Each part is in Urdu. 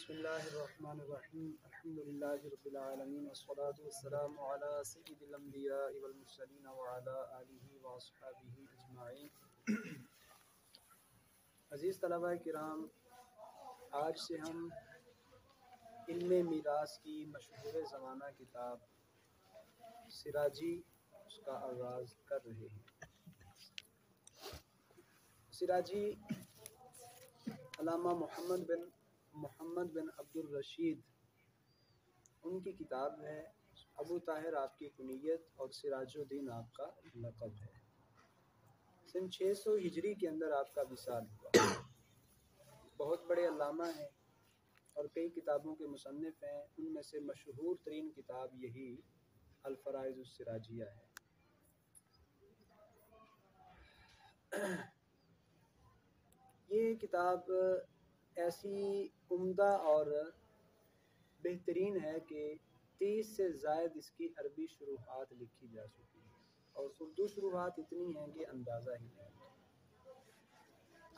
بسم اللہ الرحمن الرحیم الحمد للہ رب العالمین والصلاة والسلام علی سید الانبیاء والمرسلین وعلی آلہ واصحابہ اجمعین۔ عزیز طلبہ کرام، آج سے ہم علم میراث کی مشہور زمانہ کتاب سراجی اس کا آغاز کر رہے ہیں۔ سراجی علامہ محمد بن عبد الرشید ان کی کتاب ہے۔ ابو طاہر آپ کی کنیت اور سراج الدین آپ کا لقب ہے۔ سن 600 ہجری کے اندر آپ کا وصال ہوا۔ بہت بڑے علامہ ہیں اور کئی کتابوں کے مصنف ہیں۔ ان میں سے مشہور ترین کتاب یہی الفرائض السراجیہ ہے۔ یہ کتاب ایسی عمدہ اور بہترین ہے کہ 30 سے زائد اس کی عربی شروحات لکھی جا چکی ہیں اور اردو شروحات اتنی ہیں کہ اندازہ ہی نہیں۔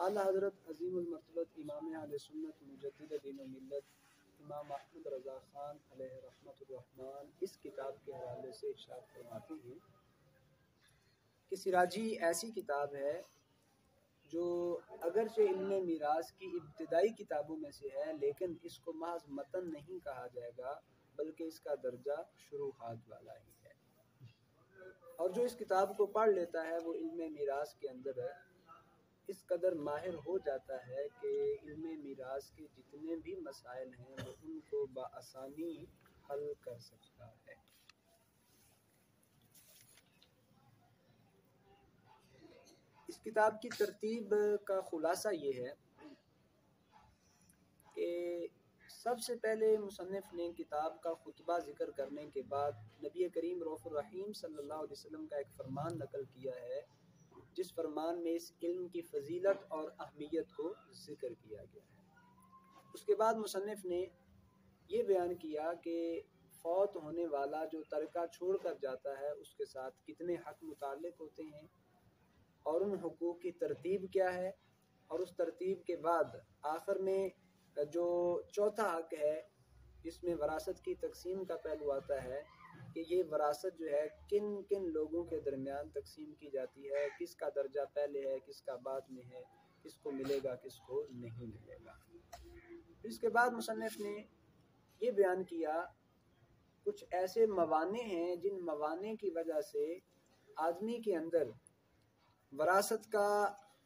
اعلیٰ حضرت عظیم المرتبت امام اہل سنت مجدد دین و ملت امام احمد رضا خان علیہ رحمت الرحمن اس کتاب کے حوالے سے ارشاد فرماتے ہیں کہ سراجی ایسی کتاب ہے جو اگرچہ علم میراث کی ابتدائی کتابوں میں سے ہے، لیکن اس کو محض متن نہیں کہا جائے گا بلکہ اس کا درجہ شروحات والا ہی ہے۔ اور جو اس کتاب کو پڑھ لیتا ہے وہ علم میراث کے اندر اس قدر ماہر ہو جاتا ہے کہ علم میراث کے جتنے بھی مسائل ہیں وہ ان کو بآسانی حل کر سکتا ہے۔ اس کتاب کی ترتیب کا خلاصہ یہ ہے کہ سب سے پہلے مصنف نے کتاب کا خطبہ ذکر کرنے کے بعد نبی کریم رؤوف الرحیم صلی اللہ علیہ وسلم کا ایک فرمان نقل کیا ہے، جس فرمان میں اس علم کی فضیلت اور اہمیت کو ذکر کیا گیا ہے۔ اس کے بعد مصنف نے یہ بیان کیا کہ فوت ہونے والا جو ترکہ چھوڑ کر جاتا ہے اس کے ساتھ کتنے حق متعلق ہوتے ہیں اور ان حقوق کی ترتیب کیا ہے، اور اس ترتیب کے بعد آخر میں جو چوتھا حق ہے جس میں وراثت کی تقسیم کا پہلو آتا ہے کہ یہ وراثت جو ہے کن کن لوگوں کے درمیان تقسیم کی جاتی ہے، کس کا درجہ پہلے ہے، کس کا بعد میں ہے، کس کو ملے گا، کس کو نہیں ملے گا۔ اس کے بعد مصنف نے یہ بیان کیا کچھ ایسے موانع ہیں جن موانع کی وجہ سے آدمی کے اندر وراثت کا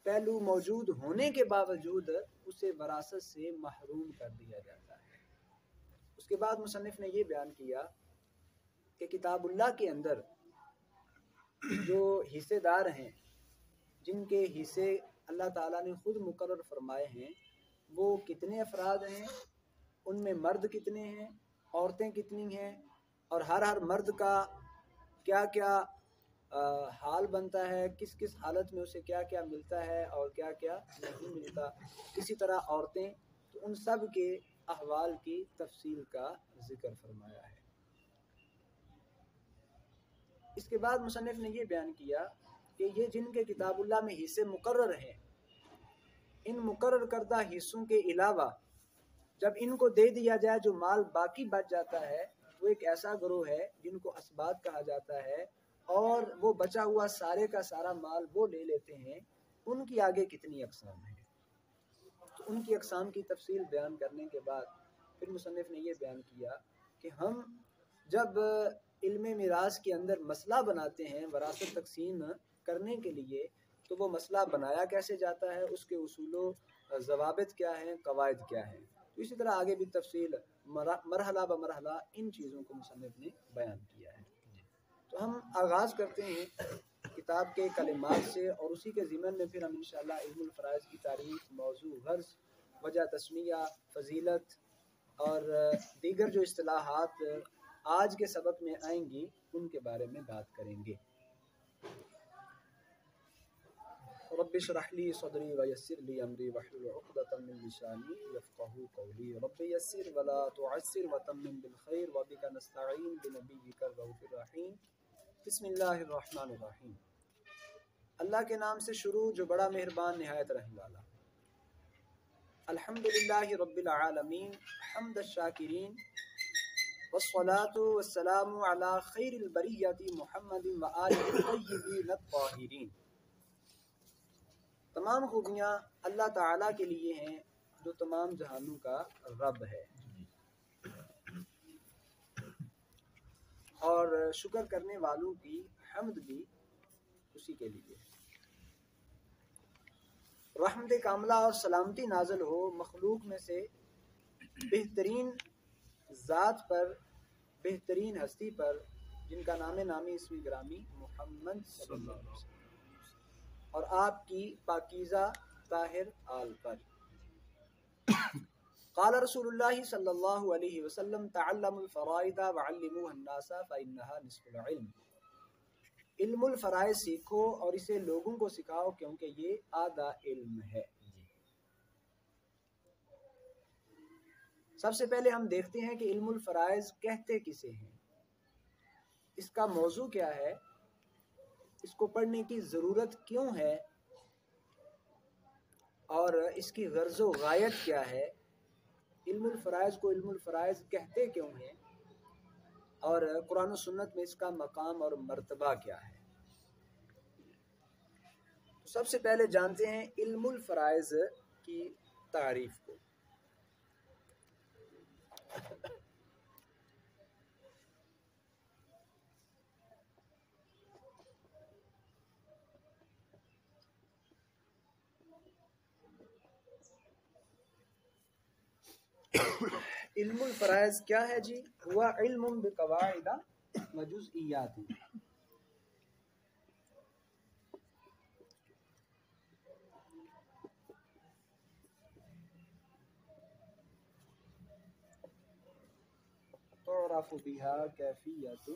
پہلو موجود ہونے کے باوجود اسے وراثت سے محروم کر دیا جاتا ہے۔ اس کے بعد مصنف نے یہ بیان کیا کہ کتاب اللہ کے اندر جو حصے دار ہیں، جن کے حصے اللہ تعالیٰ نے خود مقرر فرمائے ہیں، وہ کتنے افراد ہیں، ان میں مرد کتنے ہیں، عورتیں کتنی ہیں، اور ہر مرد کا کیا کیا حال بنتا ہے، کس کس حالت میں اسے کیا کیا ملتا ہے اور کیا کیا نہیں ملتا، اسی طرح عورتیں، تو ان سب کے احوال کی تفصیل کا ذکر فرمایا ہے۔ اس کے بعد مصنف نے یہ بیان کیا کہ یہ جن کے کتاب اللہ میں حصے مقرر ہیں، ان مقرر کردہ حصوں کے علاوہ جب ان کو دے دیا جائے جو مال باقی بچ جاتا ہے وہ ایک ایسا گروہ ہے جن کو اسباط کہا جاتا ہے، اور وہ بچا ہوا سارے کا سارا مال وہ لے لیتے ہیں۔ ان کی آگے کتنی اقسام ہیں، تو ان کی اقسام کی تفصیل بیان کرنے کے بعد پھر مصنف نے یہ بیان کیا کہ ہم جب علم میراث کے اندر مسئلہ بناتے ہیں وراثت تقسیم کرنے کے لیے تو وہ مسئلہ بنایا کیسے جاتا ہے، اس کے اصول و ضوابط کیا ہیں، قواعد کیا ہیں، تو اسی طرح آگے بھی تفصیل مرحلہ بمرحلہ ان چیزوں کو مصنف نے بیان کیا ہے۔ تو ہم آغاز کرتے ہیں کتاب کے کلمات سے، اور اسی کے ضمن میں پھر ہم انشاءاللہ علم الفرائض کی تعریف، موضوع، غرض، وجہ تسمیہ، فضیلت اور دیگر جو اصطلاحات آج کے سبق میں آئیں گی ان کے بارے میں بات کریں گے۔ رب اشرح لی صدری ویسر لی امری واحلل عقدۃ من لسانی یفقهوا قولی رب یسر ولا تعسر وتمم بالخیر وبک نستعین بنبیک الرؤوف الرحیم۔ بسم اللہ الرحمن الرحیم۔ اللہ کے نام سے شروع جو بڑا مہربان نہایت رحم والا۔ الحمدللہ رب العالمین حمد الشاکرین والصلاة والسلام علی خیر البریۃ محمد وآلہ الطیبین الطاہرین۔ تمام خوبیاں اللہ تعالیٰ کے لیے ہیں جو تمام جہانوں کا رب ہے، اور شکر کرنے والوں کی حمد بھی اسی کے لیے۔ رحمت کاملہ اور سلامتی نازل ہو مخلوق میں سے بہترین ذات پر، بہترین ہستی پر، جن کا نام نامی اسم گرامی محمد صلی اللہ علیہ وسلم، اور آپ کی پاکیزہ طاہر آل پر۔ قال رسول اللہ صلی اللہ علیہ وسلم تعلموا الفرائض وعلموها الناس فإنها نصف العلم۔ علم الفرائض سیکھو اور اسے لوگوں کو سکھاؤ کیونکہ یہ آدھا علم ہے۔ سب سے پہلے ہم دیکھتے ہیں کہ علم الفرائض کہتے کسے ہیں، اس کا موضوع کیا ہے، اس کو پڑھنے کی ضرورت کیوں ہے، اور اس کی غرض و غایت کیا ہے، علم الفرائض کو علم الفرائض کہتے کیوں ہیں، اور قرآن و سنت میں اس کا مقام اور مرتبہ کیا ہے۔ تو سب سے پہلے جانتے ہیں علم الفرائض کی تعریف کو۔ علم الفرائض کیا ہے جی؟ ہوا علم بقواعد و جزئیات، تعرف بها کیفیت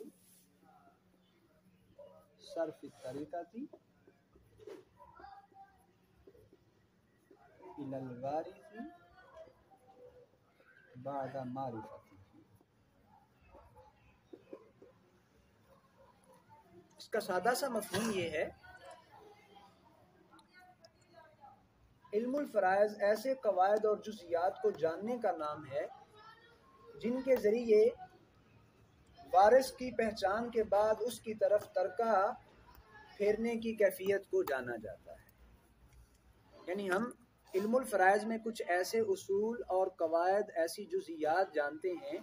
صرف الطریقۃ الی الوارث بعد معرفت۔ اس کا سادہ سا مفہوم یہ ہے، علم الفرائض ایسے قواعد اور جزئیات کو جاننے کا نام ہے جن کے ذریعے وارث کی پہچان کے بعد اس کی طرف ترکہ پھیرنے کی کیفیت کو جانا جاتا ہے۔ یعنی ہم علم الفرائض میں کچھ ایسے اصول اور قواعد، ایسی جزئیات جانتے ہیں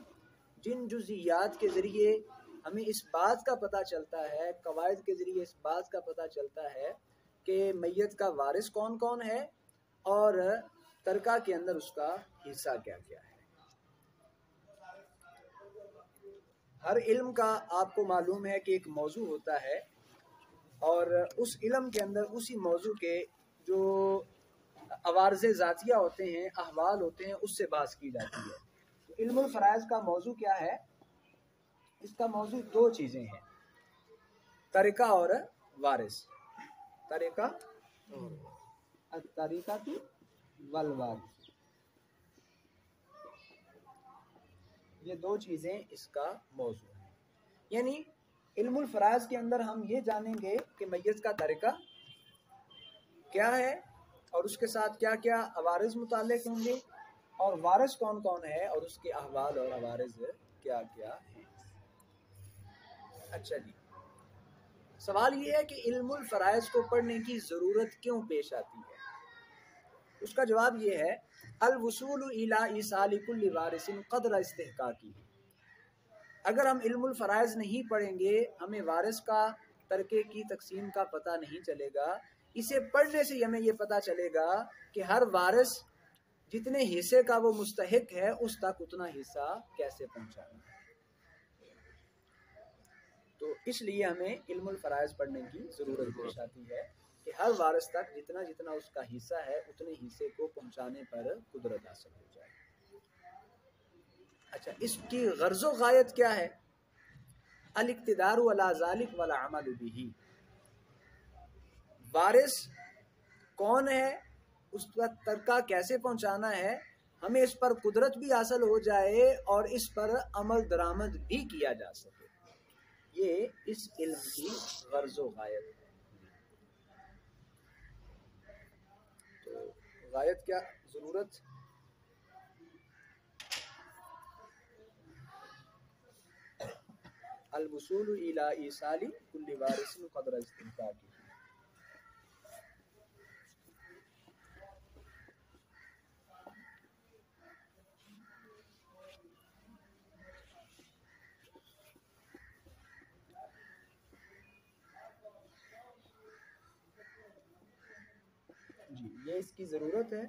جن جزئیات کے ذریعے ہمیں اس بات کا پتہ چلتا ہے، قواعد کے ذریعے اس بات کا پتہ چلتا ہے کہ میت کا وارث کون کون ہے اور ترکہ کے اندر اس کا حصہ کیا کیا ہے۔ ہر علم کا آپ کو معلوم ہے کہ ایک موضوع ہوتا ہے، اور اس علم کے اندر اسی موضوع کے جو عوارض ذاتیہ ہوتے ہیں، احوال ہوتے ہیں، اس سے بحث کی جاتی ہے۔ تو علم الفرائض کا موضوع کیا ہے؟ اس کا موضوع دو چیزیں ہیں، ترکہ اور وارث۔ ترکہ، الطریقۃ والوارث، یہ دو چیزیں اس کا موضوع ہیں۔ یعنی علم الفرائض کے اندر ہم یہ جانیں گے کہ میت کا ترکہ کیا ہے، اور اس کے ساتھ کیا کیا عوارض متعلق ہوں گے، اور وارث کون کون ہے اور اس کے احوال اور عوارض کیا کیا ہیں۔ اچھا جی، سوال یہ ہے کہ علم الفرائض کو پڑھنے کی ضرورت کیوں پیش آتی ہے؟ اس کا جواب یہ ہے، الوصول الی ایصال کل وارث قدر استحقاقہ۔ اگر ہم علم الفرائض نہیں پڑھیں گے، ہمیں وارث کا ترکے کی تقسیم کا پتہ نہیں چلے گا۔ اسے پڑھنے سے ہمیں یہ پتہ چلے گا کہ ہر وارث جتنے حصے کا وہ مستحق ہے اس تک اتنا حصہ کیسے پہنچانا ہے۔ تو اس لیے ہمیں علم الفرائض پڑھنے کی ضرورت پیش آتی ہے کہ ہر وارث تک جتنا جتنا اس کا حصہ ہے اتنے حصے کو پہنچانے پر قدرت حاصل ہو جائے۔ اچھا، اس کی غرض و غایت کیا ہے؟ الاقتدار علی ذلک والعمل بہ۔ وارث کون ہے، اس کا ترکہ کیسے پہنچانا ہے، ہمیں اس پر قدرت بھی حاصل ہو جائے اور اس پر عمل درآمد بھی کیا جا سکے، یہ اس علم کی غرض و غایت ہے۔ تو غایت کیا؟ ضرورت الوصول الی ایصال کل وارث قدر استحقاقہ. جی یہ اس کی ضرورت ہے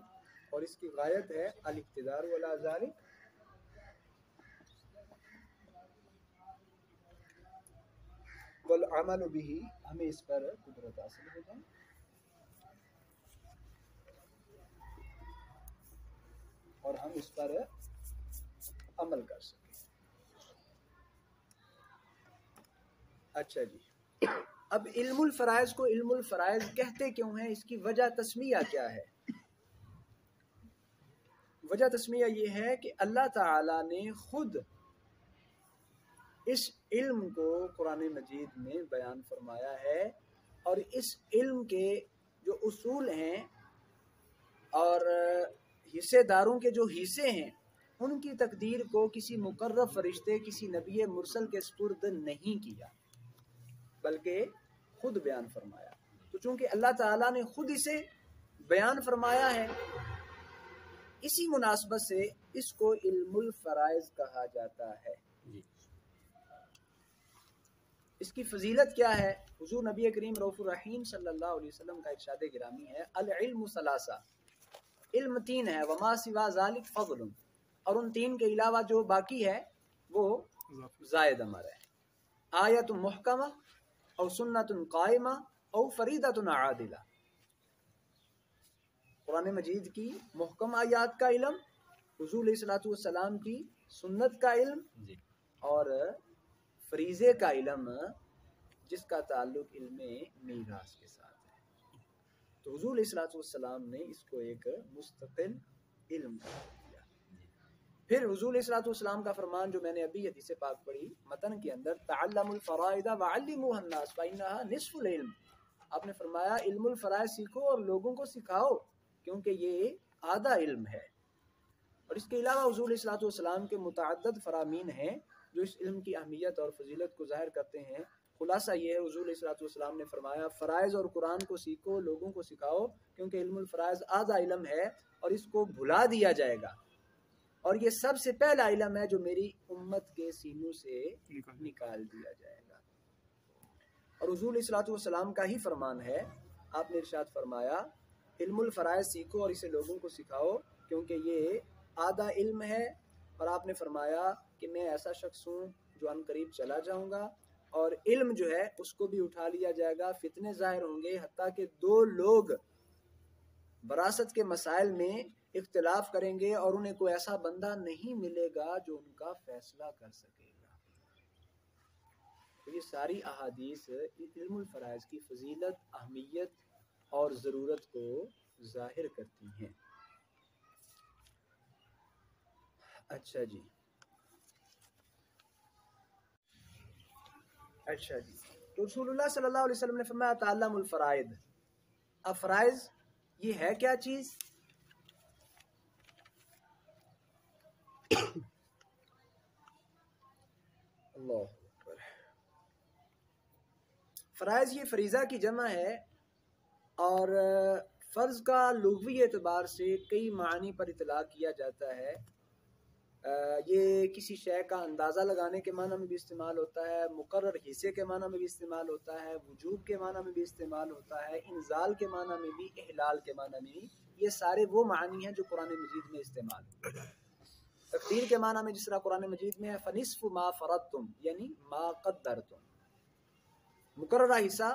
اور اس کی غایت ہے الاقتدار ولا ذلک. والعمل به ہمیں اس پر قدرت حاصل ہو جائے اور ہم اس پر عمل کر سکیں. اچھا جی اب علم الفرائض کو علم الفرائض کہتے کیوں ہیں؟ اس کی وجہ تسمیہ کیا ہے؟ وجہ تسمیہ یہ ہے کہ اللہ تعالی نے خود اس علم کو قرآن مجید میں بیان فرمایا ہے اور اس علم کے جو اصول ہیں اور حصے داروں کے جو حصے ہیں ان کی تقدیر کو کسی مقرب فرشتے کسی نبی مرسل کے سپرد نہیں کیا بلکہ خود بیان فرمایا. تو چونکہ اللہ تعالیٰ نے خود اسے بیان فرمایا ہے اسی مناسبت سے اس کو علم الفرائض کہا جاتا ہے. اس کی فضیلت کیا ہے؟ حضور نبی کریم رؤوف الرحیم صلی اللہ علیہ وسلم کا ارشاد گرامی ہے العلم ثلاثہ، علم تین ہے، وما سوا ذالک فضل، اور ان تین کے علاوہ جو باقی ہے وہ زائد امر ہے. آیت محکمہ او سنت قائمہ او فریدۃ عادلہ، قرآن مجید کی محکم آیات کا علم، حضور علیہ الصلوۃ والسلام کی سنت کا علم اور فریضے کا علم جس کا تعلق علم میراث کے ساتھ ہے. تو حضور علیہ الصلوۃ والسلام نے اس کو ایک مستقل علم قرار دیا. پھر حضور علیہ الصلوۃ والسلام کا فرمان جو میں نے ابھی حدیث پاک پڑھی متن کے اندر، تعلموا الفرائض وعلموها الناس فإنها نصف العلم، آپ نے فرمایا علم الفرائض سیکھو اور لوگوں کو سکھاؤ کیونکہ یہ آدھا علم ہے. اور اس کے علاوہ حضور علیہ الصلوۃ والسلام کے متعدد فرامین ہیں جو اس علم کی اہمیت اور فضیلت کو ظاہر کرتے ہیں. خلاصہ یہ ہے حضور علیہ الصلوۃ والسلام نے فرمایا فرائض اور قرآن کو سیکھو لوگوں کو سکھاؤ کیونکہ علم الفرائض آدھا علم ہے اور اس کو بھلا دیا جائے گا اور یہ سب سے پہلا علم ہے جو میری امت کے سینوں سے نکال دیا جائے گا. اور حضور علیہ الصلوۃ والسلام کا ہی فرمان ہے، آپ نے ارشاد فرمایا علم الفرائض سیکھو اور اسے لوگوں کو سکھاؤ کیونکہ یہ آدھا علم ہے. اور آپ نے فرمایا کہ میں ایسا شخص ہوں جو ان قریب چلا جاؤں گا اور علم جو ہے اس کو بھی اٹھا لیا جائے گا، فتنے ظاہر ہوں گے حتیٰ کہ دو لوگ وراثت کے مسائل میں اختلاف کریں گے اور انہیں کوئی ایسا بندہ نہیں ملے گا جو ان کا فیصلہ کر سکے گا. تو یہ ساری احادیث علم الفرائض کی فضیلت، اہمیت اور ضرورت کو ظاہر کرتی ہیں. اچھا جی تو رسول اللہ صلی اللہ علیہ وسلم نے فرمایا تعلم الفرائض. اب فرائض یہ ہے کیا چیز؟ اللہ اکبر. فرائض یہ فریضہ کی جمع ہے اور فرض کا لغوی اعتبار سے کئی معنی پر اطلاق کیا جاتا ہے. یہ کسی شے کا اندازہ لگانے کے معنی میں بھی استعمال ہوتا ہے، مقرر حصے کے معنی میں بھی استعمال ہوتا ہے، وجوب کے معنی میں بھی استعمال ہوتا ہے، انزال کے معنی میں بھی، احلال کے معنی میں بھی. یہ سارے وہ معنی ہیں جو قرآن مجید میں استعمال ہوتے ہیں. تقدیر کے معنی میں جس طرح قرآن مجید میں ہے فنصف ما فرضتم یعنی ما قدرتم، مقررہ حصہ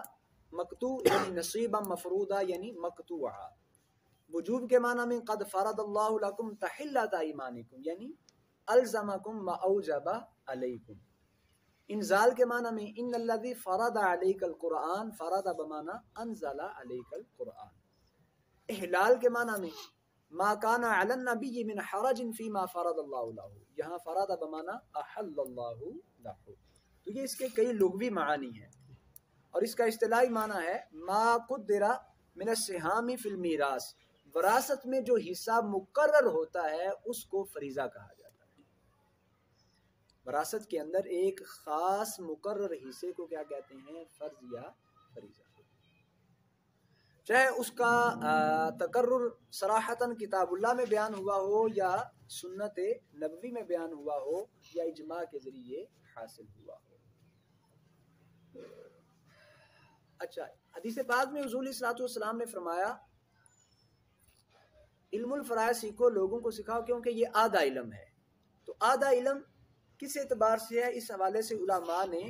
مقطوع یعنی نصیبا مفروضہ یعنی مقطوعہ. وجوب کے معنی میں قد فرض اللہ لکم تحلۃ ایمانکم یعنی الزمکم ما اوجب علیکم. انزال کے معنی میں ان الذی فرض علیک القرآن، فرض بمعنی انزل علیک القرآن. احلال کے معنی میں ما کان علی النبی من حرج فیما فرض اللہ لہ، یہاں فرض بمعنی احل اللہ لہ. تو یہ اس کے کئی لغوی معانی ہیں اور اس کا اصطلاحی معنی ہے ما قدر من السہام فی المیراث، وراثت میں جو حصہ مقرر ہوتا ہے اس کو فریضہ کہا جاتا ہے. وراثت کے اندر ایک خاص مقرر حصے کو کیا کہتے ہیں؟ فرض یا فریضہ، چاہے اس کا تقرر صراحتاً کتاب اللہ میں بیان ہوا ہو یا سنت نبوی میں بیان ہوا ہو یا اجماع کے ذریعے حاصل ہوا ہو۔ اچھا، حدیث پاک میں حضور علیہ الصلوۃ والسلام نے فرمایا علم الفرائض سیکھو، لوگوں کو سکھاؤ، کیونکہ یہ آدھا علم ہے۔ تو آدھا علم کس اعتبار سے ہے؟ اس حوالے سے علماء نے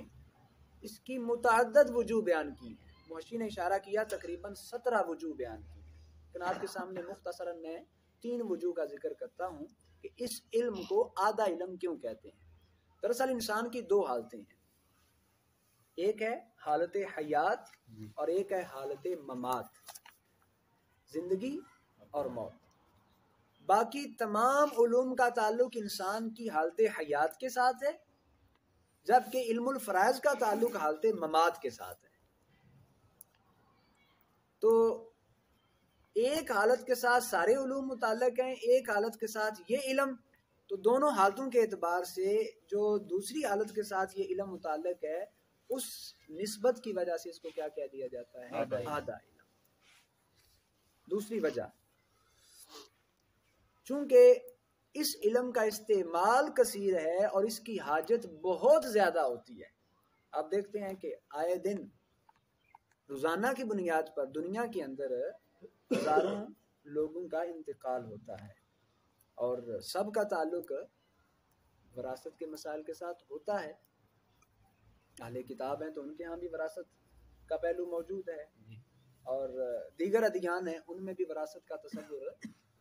اس کی متعدد وجوہ بیان کی ہیں۔ محشی نے اشارہ کیا تقریباً 17 وجوہ بیان کی ہیں، لیکن آپ کے سامنے مختصراً میں 3 وجوہ کا ذکر کرتا ہوں کہ اس علم کو آدھا علم کیوں کہتے ہیں۔ دراصل انسان کی 2 حالتیں ہیں، ایک ہے حالت حیات اور ایک ہے حالت ممات، زندگی اور موت۔ باقی تمام علوم کا تعلق انسان کی حالت حیات کے ساتھ ہے، جبکہ علم الفرائض کا تعلق حالت ممات کے ساتھ ہے۔ تو ایک حالت کے ساتھ سارے علوم متعلق ہیں، ایک حالت کے ساتھ یہ علم، تو دونوں حالتوں کے اعتبار سے جو دوسری حالت کے ساتھ یہ علم متعلق ہے اس نسبت کی وجہ سے اس کو کیا کہہ دیا جاتا ہے؟ آدھا علم۔ دوسری وجہ، چونکہ اس علم کا استعمال کثیر ہے اور اس کی حاجت بہت زیادہ ہوتی ہے۔ آپ دیکھتے ہیں کہ آئے دن روزانہ کی بنیاد پر دنیا کے اندر ہزاروں لوگوں کا انتقال ہوتا ہے، اور سب کا تعلق وراثت کے مسائل کے ساتھ ہوتا ہے۔ اہل کتاب ہیں تو ان کے ہاں بھی وراثت کا پہلو موجود ہے، اور دیگر ادیان ہیں ان میں بھی وراثت کا تصور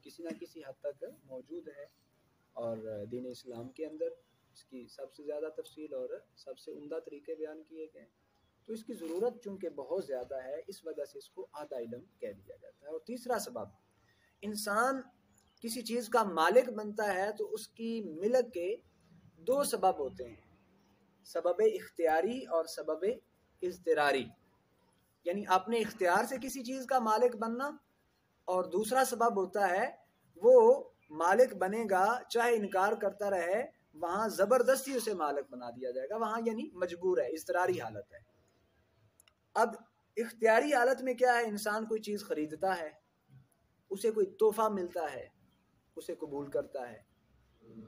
کسی نہ کسی حد تک موجود ہے، اور دین اسلام کے اندر اس کی سب سے زیادہ تفصیل اور سب سے عمدہ طریقے بیان کیے گئے ہیں۔ تو اس کی ضرورت چونکہ بہت زیادہ ہے، اس وجہ سے اس کو آدھا علم کہہ دیا جاتا ہے۔ اور تیسرا سبب، انسان کسی چیز کا مالک بنتا ہے تو اس کی ملک کے 2 سبب ہوتے ہیں، سبب اختیاری اور سبب اضطراری، یعنی اپنے اختیار سے کسی چیز کا مالک بننا، اور دوسرا سبب ہوتا ہے وہ مالک بنے گا چاہے انکار کرتا رہے، وہاں زبردستی اسے مالک بنا دیا جائے گا، وہاں یعنی مجبور ہے، اضطراری حالت ہے۔ اب اختیاری حالت میں کیا ہے؟ انسان کوئی چیز خریدتا ہے، اسے کوئی تحفہ ملتا ہے، اسے قبول کرتا ہے،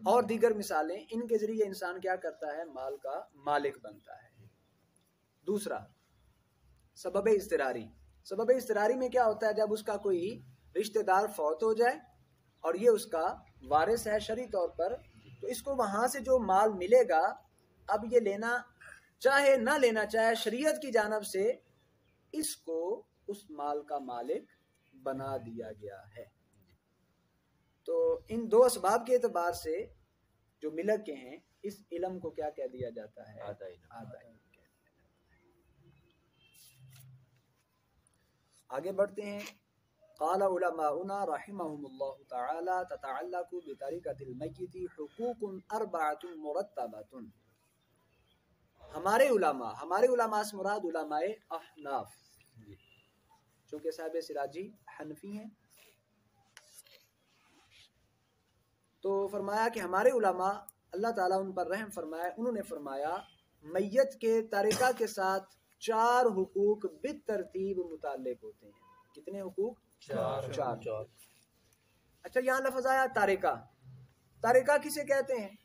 اور دیگر مثالیں، ان کے ذریعے انسان کیا کرتا ہے؟ مال کا مالک بنتا ہے۔ دوسرا سبب اضطراری، سبب اضطراری میں کیا ہوتا ہے؟ جب اس کا کوئی رشتہ دار فوت ہو جائے اور یہ اس کا وارث ہے شرعی طور پر، تو اس کو وہاں سے جو مال ملے گا، اب یہ لینا چاہے نہ لینا چاہے، شریعت کی جانب سے اس کو اس مال کا مالک بنا دیا گیا ہے۔ تو ان 2 اسباب کے اعتبار سے جو ملک کے ہیں اس علم کو کیا کہہ دیا جاتا ہے؟ آدھا علم۔ آگے بڑھتے ہیں۔ قال علماؤنا رحمهم اللہ تعالی تتعلق بترکۃ المیت حقوق 4 مرتبۃ۔ ہمارے علماء سے مراد علماء احناف، چونکہ صاحب سراجی حنفی ہیں، تو فرمایا کہ ہمارے علماء اللہ تعالیٰ ان پر رحم فرمائے، انہوں نے فرمایا میت کے ترکہ کے ساتھ 4 حقوق بالترتیب متعلق ہوتے ہیں۔ کتنے حقوق؟ 4۔ اچھا، یہاں لفظ آیا تارکہ۔ تارکہ کسے کہتے ہیں؟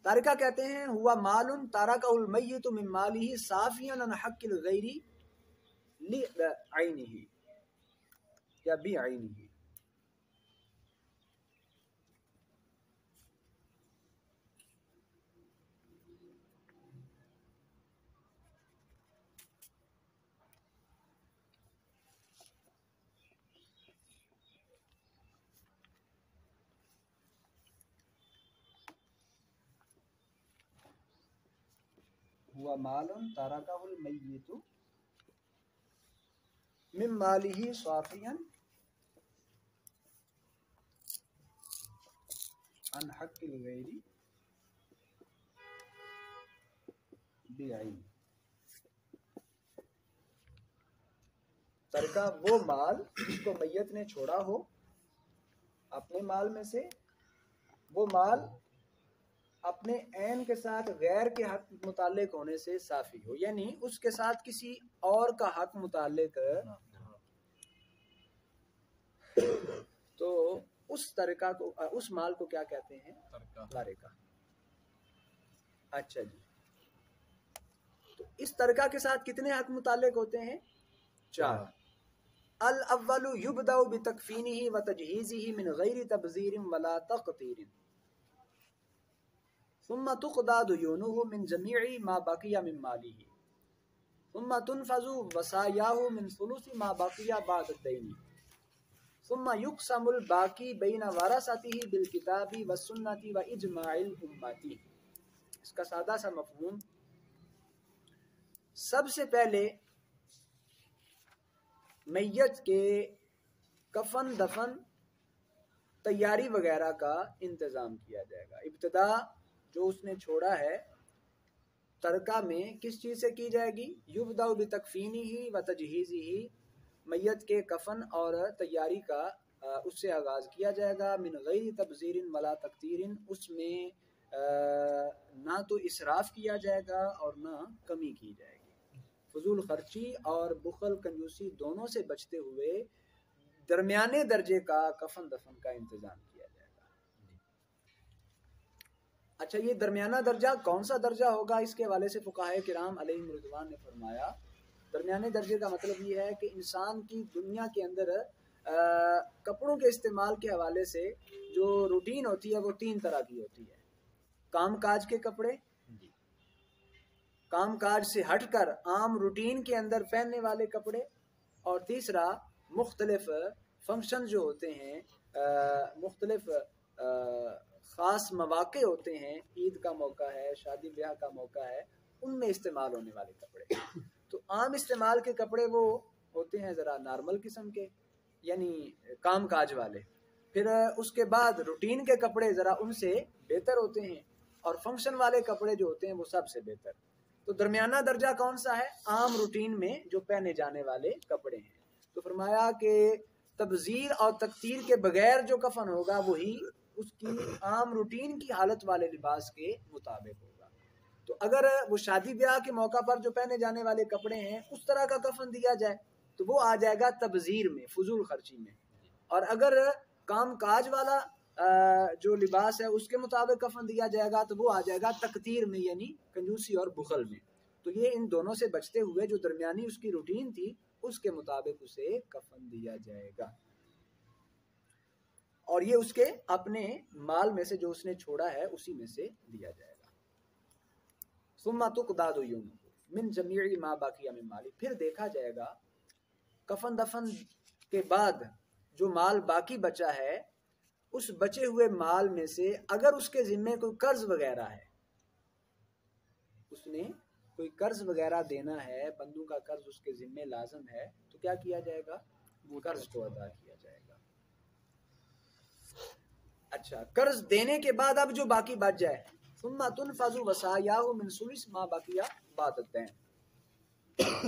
تارکہ کہتے ہیں ہوا مال تارکہ المیت من مالہ صافیا عن حق الغیر لعینہ یا بعینہ۔ ہوا مال تارکہ المیت من مالہ صافیا عن حق الغیر بعینہ۔ ترکہ وہ مال جس کو میت نے چھوڑا ہو اپنے مال میں سے، وہ مال اپنے عین کے ساتھ غیر کے حق متعلق ہونے سے صافی ہو، یعنی اس کے ساتھ کسی اور کا حق متعلق تو اس طریقہ کو، اس مال کو کیا کہتے ہیں؟ ترکہ۔ اچھا جی، تو اس ترکہ کے ساتھ کتنے حق متعلق ہوتے ہیں؟ 4۔ الاول یبدأ بتکفینہ وتجہیزہ من غیر تبذیر ولا تقتیر، ثم تقضى ديونه من جميع ما بقي من ماله، ثم تنفذ وصاياه من ثلث ما بقي بعد الدين، ثم يقسم الباقي بين ورثته بالكتاب والسنة وإجماع الأمة۔ اس کا سادہ سا مفہوم، سب سے پہلے میت کے کفن دفن تیاری وغیرہ کا انتظام کیا جائے گا۔ ابتدا جو اس نے چھوڑا ہے ترکہ میں کس چیز سے کی جائے گی؟ یبدأ بتکفینہ و تجہیزہ، میت کے کفن اور تیاری کا اس سے آغاز کیا جائے گا۔ من غیر تبذیر ولا تقتیر، اس میں نہ تو اسراف کیا جائے گا اور نہ کمی کی جائے گی۔ فضول خرچی اور بخل کنجوسی دونوں سے بچتے ہوئے درمیانے درجے کا کفن دفن کا انتظام کیا جائے گا۔ اچھا، یہ درمیانہ درجہ کون سا درجہ ہوگا؟ اس کے حوالے سے فقہائے کرام علیہم رضوان نے فرمایا، درمیانے درجے کا مطلب یہ ہے کہ انسان کی دنیا کے اندر کپڑوں کے استعمال کے حوالے سے جو روٹین ہوتی ہے وہ 3 طرح کی ہوتی ہے۔ کام کاج کے کپڑے، کام کاج سے ہٹ کر عام روٹین کے اندر پہننے والے کپڑے، اور تیسرا مختلف فنکشن جو ہوتے ہیں، مختلف خاص مواقع ہوتے ہیں، عید کا موقع ہے، شادی بیاہ کا موقع ہے، ان میں استعمال ہونے والے کپڑے۔ تو عام استعمال کے کپڑے وہ ہوتے ہیں ذرا نارمل قسم کے، یعنی کام کاج والے۔ پھر اس کے بعد روٹین کے کپڑے ذرا ان سے بہتر ہوتے ہیں، اور فنکشن والے کپڑے جو ہوتے ہیں وہ سب سے بہتر۔ تو درمیانہ درجہ کون سا ہے؟ عام روٹین میں جو پہنے جانے والے کپڑے ہیں۔ تو فرمایا کہ تبذیر اور تقتیر کے بغیر جو کفن ہوگا وہی اس کی عام روٹین کی حالت والے لباس کے مطابق ہوگا۔ تو اگر وہ شادی بیاہ کے موقع پر جو پہنے جانے والے کپڑے ہیں اس طرح کا کفن دیا جائے تو وہ آ جائے گا تبذیر میں، فضول خرچی میں، اور اگر کام کاج والا جو لباس ہے اس کے مطابق کفن دیا جائے گا تو وہ آ جائے گا تقتیر میں، یعنی کنجوسی اور بخل میں۔ تو یہ ان دونوں سے بچتے ہوئے جو درمیانی اس کی روٹین تھی اس کے مطابق اسے کفن دیا جائے گا، اور یہ اس کے اپنے مال میں سے جو اس نے چھوڑا ہے اسی میں سے دیا جائے گا۔ ثم تقضى ديونه من جميع ما بقي من ماله، پھر دیکھا جائے گا کفن دفن کے بعد جو مال باقی بچا ہے اس بچے ہوئے مال میں سے اگر اس کے ذمے کوئی قرض وغیرہ ہے، اس نے کوئی قرض وغیرہ دینا ہے، بندوں کا قرض اس کے ذمے لازم ہے، تو کیا کیا جائے گا؟ وہ قرض کو ادا کیا جائے گا۔ اچھا، قرض دینے کے بعد اب جو باقی بچ جائے، ثم تنفذ وصاياه من ثلث ما بقي بعد الدين،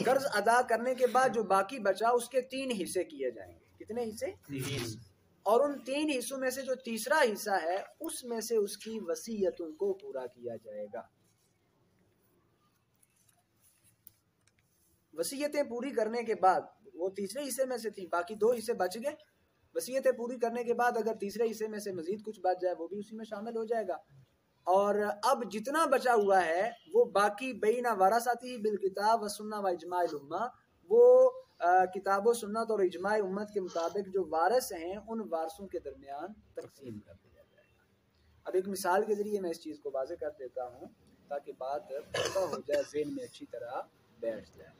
قرض ادا کرنے کے بعد جو باقی بچا اس کے 3 حصے کیے جائیں گے۔ کتنے حصے؟ 3۔ اور ان 3 حصوں میں سے جو تیسرا حصہ ہے اس میں سے اس کی وصیتوں کو پورا کیا جائے گا۔ وصیتیں پوری کرنے کے بعد، وہ تیسرے حصے میں سے تھی، باقی 2 حصے بچ گئے، وصیتیں پوری کرنے کے بعد اگر تیسرے حصے میں سے مزید کچھ بچ جائے وہ بھی اسی میں شامل ہو جائے گا۔ اور اب جتنا بچا ہوا ہے وہ باقی بین ورثتہ بالکتاب والسنہ واجماع الامہ، وہ کتاب و سنت اور اجماع امت کے مطابق جو وارث ہیں ان وارثوں کے درمیان تقسیم کر دیا جائے گا۔ اب ایک مثال کے ذریعے میں اس چیز کو واضح کر دیتا ہوں تاکہ بات پتہ ہو جائے، ذہن میں اچھی طرح بیٹھ جائے۔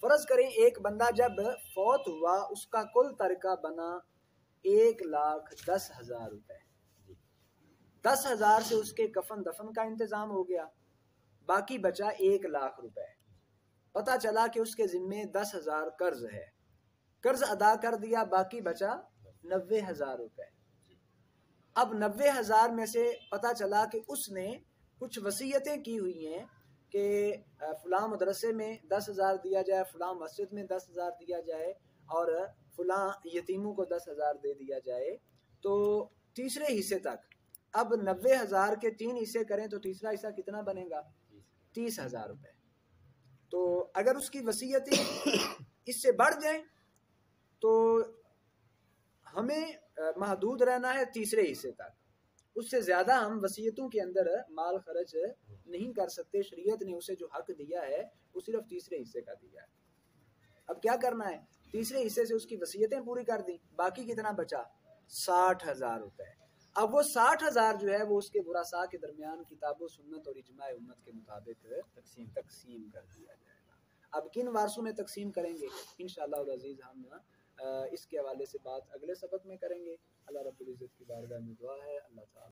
فرض کریں ایک بندہ جب فوت ہوا اس کا کل ترکہ بنا 1,10,000 روپے، 10,000 سے اس کے کفن دفن کا انتظام ہو گیا، باقی بچا 1,00,000 روپے۔ پتہ چلا کہ اس کے ذمے 10,000 قرض ہے، قرض ادا کر دیا، باقی بچا 90,000 روپے۔ اب 90,000 میں سے پتہ چلا کہ اس نے کچھ وصیتیں کی ہوئی ہیں کہ فلاں مدرسے میں 10,000 دیا جائے، فلاں مسجد میں 10,000 دیا جائے، اور فلاں یتیموں کو 10,000 دے دیا جائے۔ تو تیسرے حصے تک. اب 90,000 کے 3 حصے کریں تو تیسرا حصہ کتنا بنے گا؟ 30,000 روپے. تو اگر اس کی وصیتیں اس سے بڑھ جائیں تو ہمیں محدود رہنا ہے تیسرے حصے تک. اس سے زیادہ ہم وصیتوں کے اندر مال خرچ نہیں کر سکتے. شریعت نے اسے جو حق دیا ہے وہ صرف تیسرے حصے کا دیا ہے. اب کیا کرنا ہے؟ تیسرے حصے سے اس کی وصیتیں پوری کر دیں. باقی کتنا بچا؟ 60,000 روپے. اب وہ 60,000 جو ہے وہ اس کے ورثاء کے درمیان کتاب و سنت اور اجماع امت کے مطابق تقسیم کر دیا جائے گا. اب کن وارثوں میں تقسیم کریں گے انشاءاللہ العزیز ہم اس کے حوالے سے بات اگلے سبق میں کریں گے. اللہ رب العزت کی بارگاہ میں دعا ہے اللہ تعالی